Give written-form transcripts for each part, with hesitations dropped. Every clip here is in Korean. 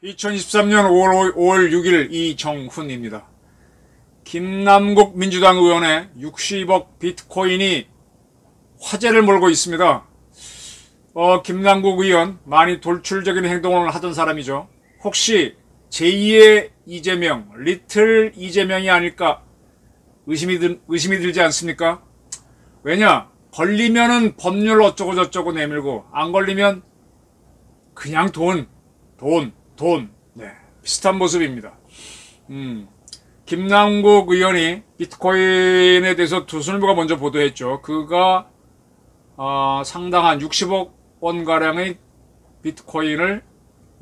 (2023년 5월 6일) 이정훈입니다. 김남국 민주당 의원의 60억 비트코인이 화제를 몰고 있습니다. 김남국 의원 많이 돌출적인 행동을 하던 사람이죠. 혹시 제2의 이재명, 리틀 이재명이 아닐까 의심이 들지 않습니까? 왜냐? 걸리면은 법률 어쩌고 저쩌고 내밀고 안 걸리면 그냥 돈. 네, 비슷한 모습입니다. 김남국 의원이 비트코인에 대해서 조선일보가 먼저 보도했죠. 그가 상당한 60억 원가량의 비트코인을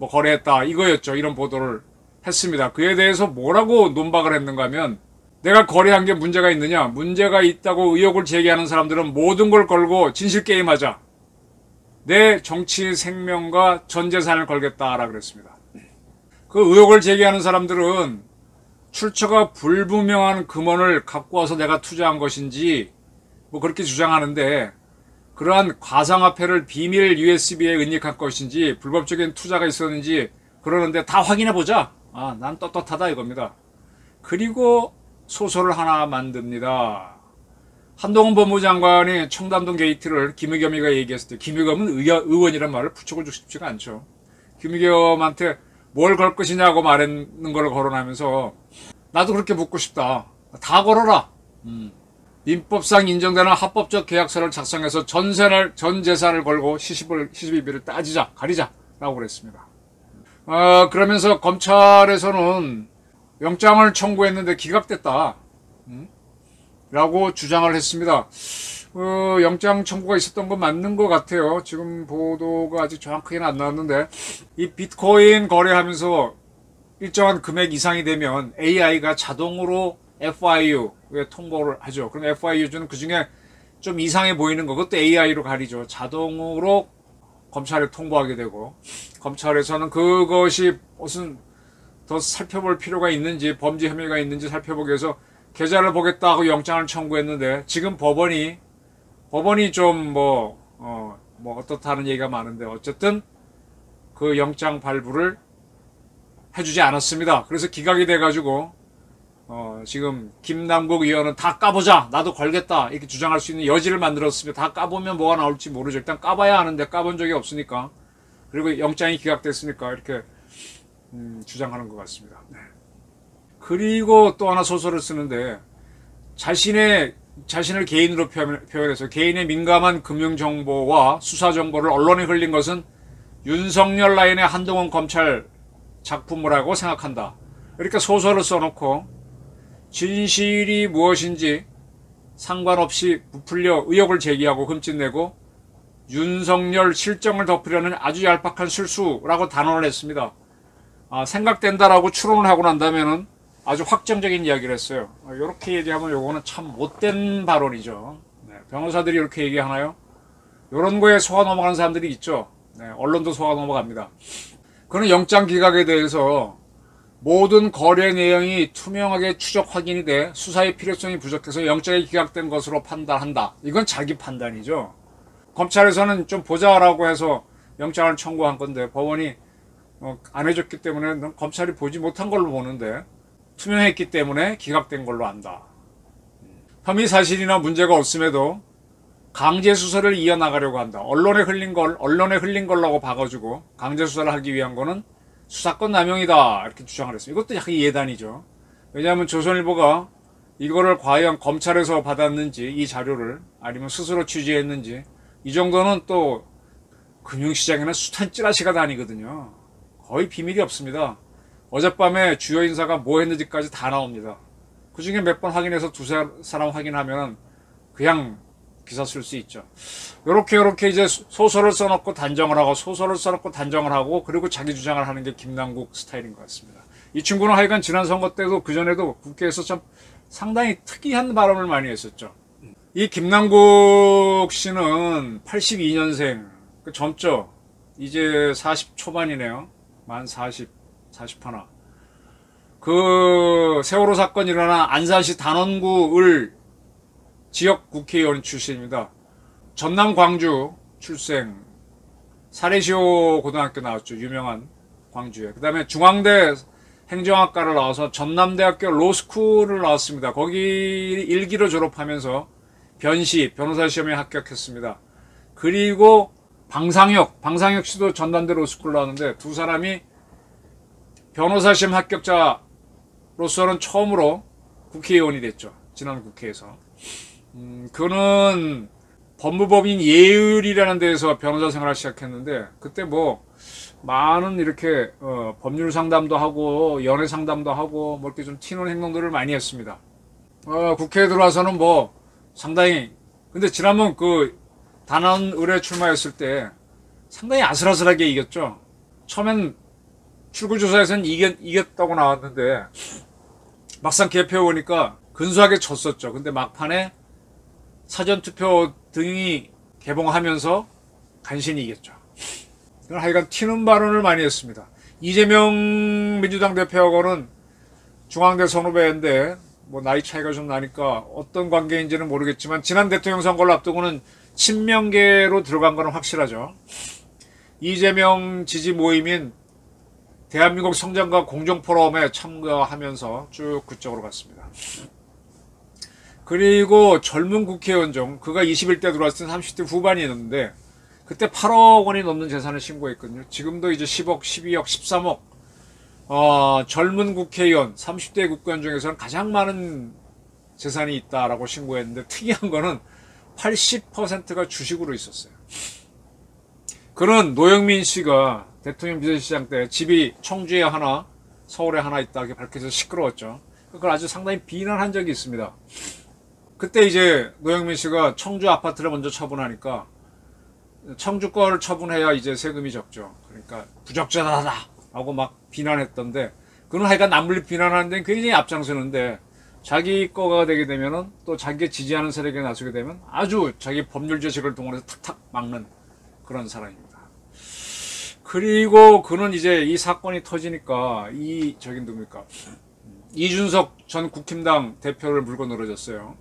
거래했다 이거였죠. 이런 보도를 했습니다. 그에 대해서 뭐라고 논박을 했는가 하면, 내가 거래한 게 문제가 있느냐, 문제가 있다고 의혹을 제기하는 사람들은 모든 걸 걸고 진실게임하자, 내 정치 생명과 전 재산을 걸겠다라 그랬습니다. 그 의혹을 제기하는 사람들은 출처가 불분명한 금원을 갖고 와서 내가 투자한 것인지 그렇게 주장하는데, 그러한 가상화폐를 비밀 USB에 은닉한 것인지 불법적인 투자가 있었는지 그러는데 다 확인해보자. 난 떳떳하다 이겁니다. 그리고 소설을 하나 만듭니다. 한동훈 법무부 장관이 청담동 게이트를 김의겸이가 얘기했을 때, 김의겸은 의원이란 말을 붙여주고 싶지가 않죠. 김의겸한테 뭘 걸 것이냐고 말했는 걸 거론하면서 나도 그렇게 묻고 싶다. 다 걸어라. 민법상 인정되는 합법적 계약서를 작성해서 전 재산을 걸고 시시비비를 따지자, 가리자 라고 그랬습니다. 그러면서 검찰에서는 영장을 청구했는데 기각됐다 라고 주장을 했습니다. 영장 청구가 있었던 건 맞는 것 같아요. 지금 보도가 아직 정확하게는 안 나왔는데, 이 비트코인 거래하면서 일정한 금액 이상이 되면 AI가 자동으로 FIU에 통보를 하죠. 그럼 FIU는 그 중에 좀 이상해 보이는 거, 그것도 AI로 가리죠. 자동으로 검찰에 통보하게 되고, 검찰에서는 그것이 무슨 더 살펴볼 필요가 있는지, 범죄 혐의가 있는지 살펴보기 위해서 계좌를 보겠다 하고 영장을 청구했는데, 지금 법원이 좀 어떻다는 얘기가 많은데, 어쨌든 그 영장 발부를 해주지 않았습니다. 그래서 기각이 돼가지고 지금 김남국 의원은 다 까보자, 나도 걸겠다 이렇게 주장할 수 있는 여지를 만들었습니다. 다 까보면 뭐가 나올지 모르죠. 일단 까봐야 하는데 까본 적이 없으니까, 그리고 영장이 기각됐으니까 이렇게 주장하는 것 같습니다. 네. 그리고 또 하나 소설을 쓰는데, 자신을 개인으로 표현해서 개인의 민감한 금융정보와 수사정보를 언론에 흘린 것은 윤석열 라인의 한동훈 검찰 작품이라고 생각한다. 이렇게 소설을 써놓고 진실이 무엇인지 상관없이 부풀려 의혹을 제기하고 흠집내고 윤석열 실정을 덮으려는 아주 얄팍한 실수라고 단언을 했습니다. 생각된다라고 추론을 하고 난다면은 아주 확정적인 이야기를 했어요. 이렇게 얘기하면 요거는 참 못된 발언이죠. 네, 변호사들이 이렇게 얘기하나요? 이런 거에 속아 넘어가는 사람들이 있죠. 네, 언론도 속아 넘어갑니다. 그는 영장 기각에 대해서 모든 거래 내용이 투명하게 추적 확인이 돼 수사의 필요성이 부족해서 영장이 기각된 것으로 판단한다. 이건 자기 판단이죠. 검찰에서는 좀 보자라고 해서 영장을 청구한 건데, 법원이 안 해줬기 때문에 검찰이 보지 못한 걸로 보는데, 투명했기 때문에 기각된 걸로 안다. 혐의 사실이나 문제가 없음에도 강제 수사를 이어나가려고 한다. 언론에 흘린 걸라고 봐가지고 강제 수사를 하기 위한 거는 수사권 남용이다 이렇게 주장을 했습니다. 이것도 약간 예단이죠. 왜냐하면 조선일보가 이거를 과연 검찰에서 받았는지, 이 자료를 아니면 스스로 취재했는지, 이 정도는 또 금융시장에는 숱한 찌라시가 다니거든요. 거의 비밀이 없습니다. 어젯밤에 주요 인사가 뭐 했는지까지 다 나옵니다. 그 중에 몇 번 확인해서 두세 사람 확인하면 그냥 기사 쓸 수 있죠. 요렇게 이제 소설을 써놓고 단정을 하고 그리고 자기 주장을 하는 게 김남국 스타일인 것 같습니다. 이 친구는 하여간 지난 선거 때도 그전에도 국회에서 참 상당히 특이한 발언을 많이 했었죠. 이 김남국 씨는 82년생, 젊죠? 이제 40 초반이네요. 만 40 하나. 그 세월호 사건이 일어난 안산시 단원구을 지역 국회의원 출신입니다. 전남 광주 출생, 사례시오 고등학교 나왔죠. 유명한 광주에. 그 다음에 중앙대 행정학과를 나와서 전남대학교 로스쿨을 나왔습니다. 거기 1기로 졸업하면서 변호사 시험에 합격했습니다. 그리고 방상혁 씨도 전남대 로스쿨 나왔는데 두 사람이 변호사 시험 합격자로서는 처음으로 국회의원이 됐죠. 지난 국회에서. 그는 법무법인 예율이라는 데에서 변호사 생활을 시작했는데 그때 뭐 많은 이렇게 법률 상담도 하고 연애 상담도 하고 뭐 이렇게 좀 튀는 행동들을 많이 했습니다. 국회에 들어와서는 뭐 상당히, 근데 지난번 그 단원을에 출마했을 때 상당히 아슬아슬하게 이겼죠. 처음엔 출구조사에서는 이겼다고 나왔는데 막상 개표해 보니까 근소하게 졌었죠. 근데 막판에 사전투표 등이 개봉하면서 간신히 이겼죠. 하여간 튀는 발언을 많이 했습니다. 이재명 민주당 대표하고는 중앙대 선후배인데 뭐 나이 차이가 좀 나니까 어떤 관계인지는 모르겠지만 지난 대통령 선거를 앞두고는 친명계로 들어간 건 확실하죠. 이재명 지지 모임인 대한민국 성장과 공정포럼에 참가하면서 쭉 그쪽으로 갔습니다. 그리고 젊은 국회의원 중 그가 21대 들어왔을 때 30대 후반이었는데 그때 8억 원이 넘는 재산을 신고했거든요. 지금도 이제 10억, 12억, 13억. 젊은 국회의원, 30대 국회의원 중에서는 가장 많은 재산이 있다라고 신고했는데 특이한 거는 80%가 주식으로 있었어요. 그는 노영민 씨가 대통령 비서실장 때 집이 청주에 하나, 서울에 하나 있다 이렇게 밝혀서 시끄러웠죠. 그걸 아주 상당히 비난한 적이 있습니다. 그때 이제 노영민 씨가 청주 아파트를 먼저 처분하니까 청주 거를 처분해야 이제 세금이 적죠. 그러니까 부적절하다 하고 막 비난했던데 그는 하여간 남물리 비난하는 데는 굉장히 앞장서는데 자기 거가 되게 되면은 또 자기가 지지하는 세력에 나서게 되면 아주 자기 법률 지식을 동원해서 탁탁 막는 그런 사람입니다. 그리고 그는 이제 이 사건이 터지니까 저긴 누굽니까? 이준석 전 국힘당 대표를 물고 늘어졌어요.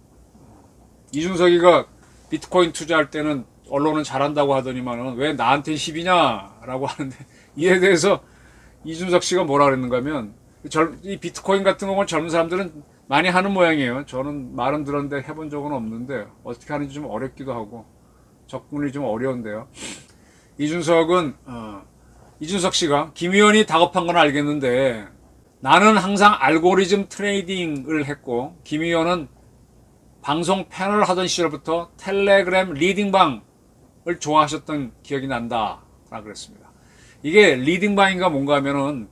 이준석이가 비트코인 투자할 때는 언론은 잘한다고 하더니만은 왜 나한테 시비냐라고 하는데 이에 대해서 이준석 씨가 뭐라 그랬는가 하면 이 비트코인 같은 경우는 젊은 사람들은 많이 하는 모양이에요. 저는 말은 들었는데 해본 적은 없는데 어떻게 하는지 좀 어렵기도 하고 접근이 좀 어려운데요. 이준석 씨가 김 의원이 다급한 건 알겠는데 나는 항상 알고리즘 트레이딩을 했고 김 의원은 방송 패널 하던 시절부터 텔레그램 리딩방을 좋아하셨던 기억이 난다 라고 그랬습니다. 이게 리딩방인가 뭔가 하면은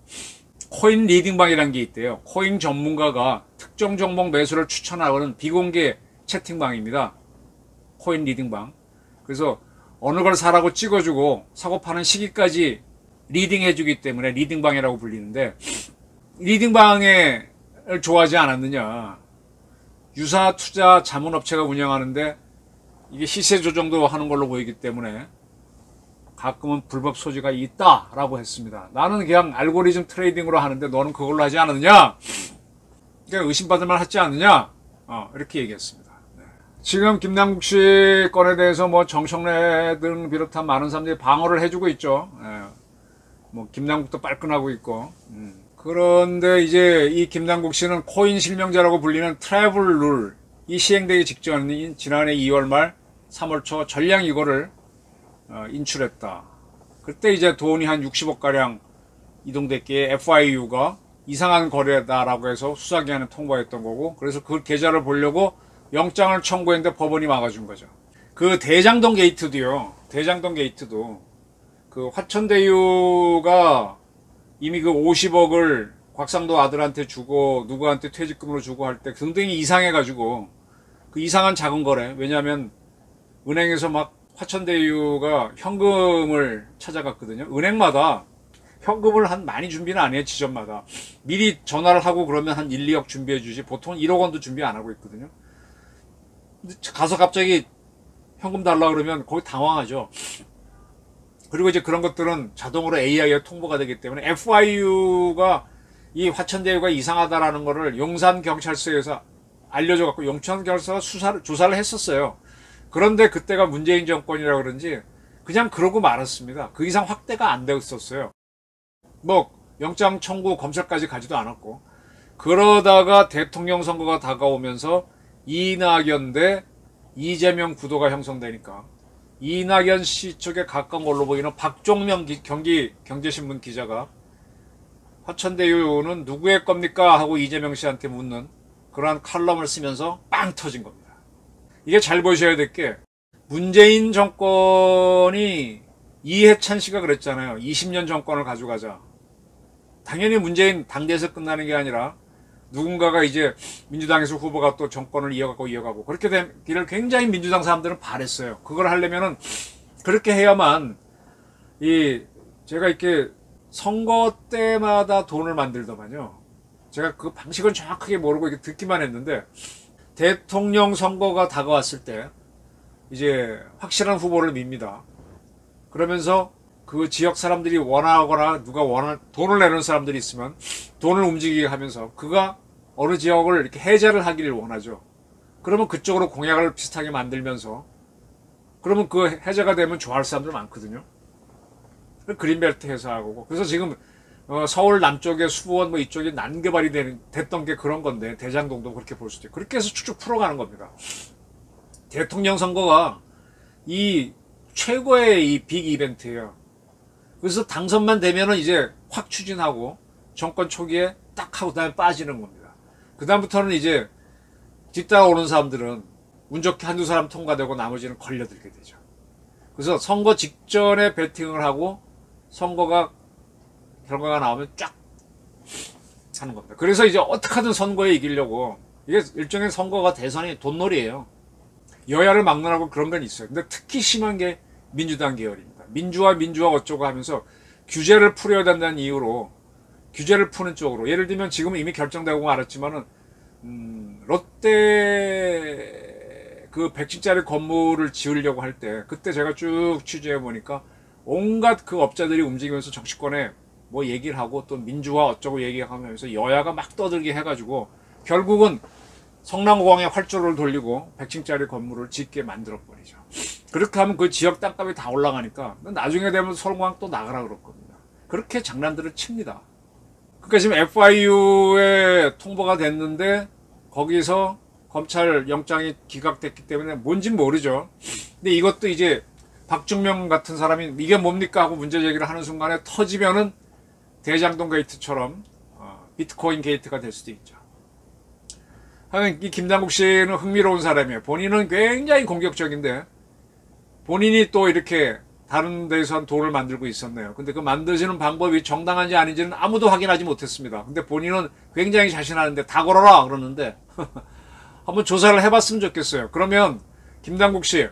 코인 리딩방이라는 게 있대요. 코인 전문가가 특정 종목 매수를 추천하는 비공개 채팅방입니다. 코인 리딩방. 그래서 어느 걸 사라고 찍어주고 사고 파는 시기까지 리딩해주기 때문에 리딩방이라고 불리는데 리딩방을 좋아하지 않았느냐. 유사 투자 자문업체가 운영하는데 이게 시세 조정도 하는 걸로 보이기 때문에 가끔은 불법 소지가 있다라고 했습니다. 나는 그냥 알고리즘 트레이딩으로 하는데 너는 그걸로 하지 않느냐? 그러니까 의심받을 만 하지 않느냐? 이렇게 얘기했습니다. 네. 지금 김남국 씨 건에 대해서 뭐 정청래 등 비롯한 많은 사람들이 방어를 해주고 있죠. 네. 뭐 김남국도 빨끈하고 있고. 그런데 이제 이 김남국 씨는 코인 실명자라고 불리는 트래블 룰이 시행되기 직전인 지난해 2월 말 3월 초 전량 이거를 인출했다. 그때 이제 돈이 한 60억가량 이동됐기에 FIU가 이상한 거래다라고 해서 수사기관에 통보했던 거고, 그래서 그 계좌를 보려고 영장을 청구했는데 법원이 막아준 거죠. 그 대장동 게이트도요. 대장동 게이트도 그 화천대유가 이미 그 50억을 곽상도 아들한테 주고 누구한테 퇴직금으로 주고 할 때 등등이 이상해가지고 그 이상한 작은 거래. 왜냐하면 은행에서 막 화천대유가 현금을 찾아갔거든요. 은행마다 현금을 많이 준비는 안 해요. 지점마다. 미리 전화를 하고 그러면 한 1, 2억 준비해 주지 보통은 1억 원도 준비 안 하고 있거든요. 근데 가서 갑자기 현금 달라 그러면 거의 당황하죠. 그리고 이제 그런 것들은 자동으로 AI에 통보가 되기 때문에 FIU가 이 화천대유가 이상하다라는 거를 용산경찰서에서 알려줘갖고 용산경찰서가 조사를 했었어요. 그런데 그때가 문재인 정권이라 그런지 그냥 그러고 말았습니다. 그 이상 확대가 안 되었었어요. 뭐 영장 청구 검찰까지 가지도 않았고. 그러다가 대통령 선거가 다가오면서 이낙연 대 이재명 구도가 형성되니까 이낙연 씨 쪽에 가까운 걸로 보이는 박종명 경기 경제신문 기자가 화천대유는 누구의 겁니까? 하고 이재명 씨한테 묻는 그러한 칼럼을 쓰면서 빵 터진 겁니다. 이게 잘 보셔야 될 게 문재인 정권이 이해찬 씨가 그랬잖아요. 20년 정권을 가져가자. 당연히 문재인 당대에서 끝나는 게 아니라 누군가가 이제 민주당에서 후보가 또 정권을 이어가고 그렇게 되기를 굉장히 민주당 사람들은 바랬어요. 그걸 하려면은 그렇게 해야만 제가 이렇게 선거 때마다 돈을 만들더만요. 제가 그 방식은 정확하게 모르고 이렇게 듣기만 했는데 대통령 선거가 다가왔을 때 이제 확실한 후보를 밉니다. 그러면서 그 지역 사람들이 원하거나 돈을 내는 사람들이 있으면 돈을 움직이게 하면서 그가 어느 지역을 이렇게 해제를 하기를 원하죠. 그러면 그쪽으로 공약을 비슷하게 만들면서 그러면 그 해제가 되면 좋아할 사람들 많거든요. 그린벨트 해소하고 그래서 지금 서울 남쪽의 수원 뭐 이쪽이 난개발이 됐던 게 그런 건데 대장동도 그렇게 볼 수도 있고 그렇게 해서 쭉쭉 풀어가는 겁니다. 대통령 선거가 이 최고의 이 빅 이벤트예요. 그래서 당선만 되면은 이제 확 추진하고 정권 초기에 딱 하고 그다음에 빠지는 겁니다. 그다음부터는 이제 뒤따라오는 사람들은 운 좋게 한두 사람 통과되고 나머지는 걸려들게 되죠. 그래서 선거 직전에 배팅을 하고 선거가 결과가 나오면 쫙 하는 겁니다. 그래서 이제 어떻게 하든 선거에 이기려고 이게 일종의 선거가 대선이 돈놀이에요. 여야를 막론하고 그런 건 있어요. 근데 특히 심한 게 민주당 계열입니다. 민주화 어쩌고 하면서 규제를 풀어야 된다는 이유로 규제를 푸는 쪽으로 예를 들면 지금 이미 결정되고 말았지만은 롯데 그 100층짜리 건물을 지으려고 할 때 그때 제가 쭉 취재해 보니까 온갖 그 업자들이 움직이면서 정치권에 뭐 얘기를 하고 또 민주화 어쩌고 얘기하면서 여야가 막 떠들게 해가지고 결국은 성남공항에 활주로를 돌리고 100층짜리 건물을 짓게 만들어버리죠. 그렇게 하면 그 지역 땅값이 다 올라가니까 나중에 되면 서울공항 또 나가라 그럴 겁니다. 그렇게 장난들을 칩니다. 그러니까 지금 FIU에 통보가 됐는데 거기서 검찰 영장이 기각됐기 때문에 뭔진 모르죠. 근데 이것도 이제 박중명 같은 사람이 이게 뭡니까 하고 문제 제기를 하는 순간에 터지면은 대장동 게이트처럼 비트코인 게이트가 될 수도 있죠. 하여간 이 김남국 씨는 흥미로운 사람이에요. 본인은 굉장히 공격적인데 본인이 또 이렇게 다른 데서 돈을 만들고 있었네요. 근데 그 만드시는 방법이 정당한지 아닌지는 아무도 확인하지 못했습니다. 근데 본인은 굉장히 자신하는데 다 걸어라 그러는데 한번 조사를 해봤으면 좋겠어요. 그러면 김남국 씨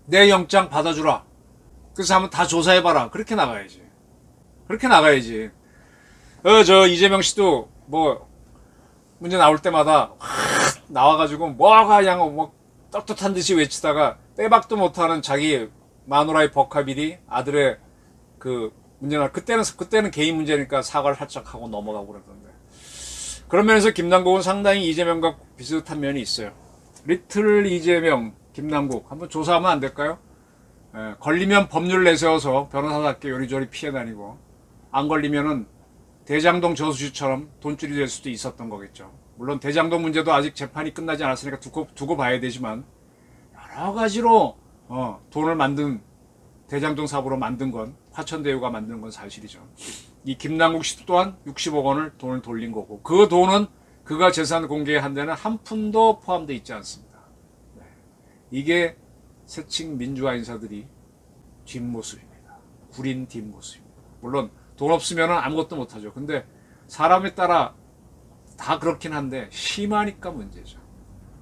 내 영장 받아주라. 그래서 한번 다 조사해봐라. 그렇게 나가야지. 그렇게 나가야지. 저 이재명 씨도 뭐 문제 나올 때마다 나와가지고 뭐가 그냥 뭐 떳떳한 듯이 외치다가 빼박도 못하는 자기 마누라의 버카빌이 아들의 그 문제나 그때는 개인 문제니까 사과를 살짝 하고 넘어가고 그러던데. 그런 면에서 김남국은 상당히 이재명과 비슷한 면이 있어요. 리틀 이재명, 김남국 한번 조사하면 안 될까요? 걸리면 법률 내세워서 변호사답게 요리조리 피해 다니고 안 걸리면은 대장동 저수지처럼 돈줄이 될 수도 있었던 거겠죠. 물론 대장동 문제도 아직 재판이 끝나지 않았으니까 두고 봐야 되지만 여러 가지로 돈을 만든 대장동 사업으로 만든 건 화천대유가 만든 건 사실이죠. 이 김남국 씨 또한 60억 원을 돈을 돌린 거고 그 돈은 그가 재산 공개한 데는 한 푼도 포함되어 있지 않습니다. 네. 이게 새칭 민주화 인사들이 뒷모습입니다. 구린 뒷모습입니다. 물론 돈 없으면 아무것도 못하죠. 근데 사람에 따라 다 그렇긴 한데 심하니까 문제죠.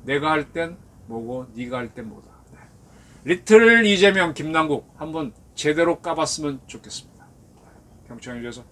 내가 할 땐 뭐고 네가 할 땐 뭐다. 네. 리틀 이재명 김남국 한번 제대로 까봤으면 좋겠습니다. 경청해 주셔서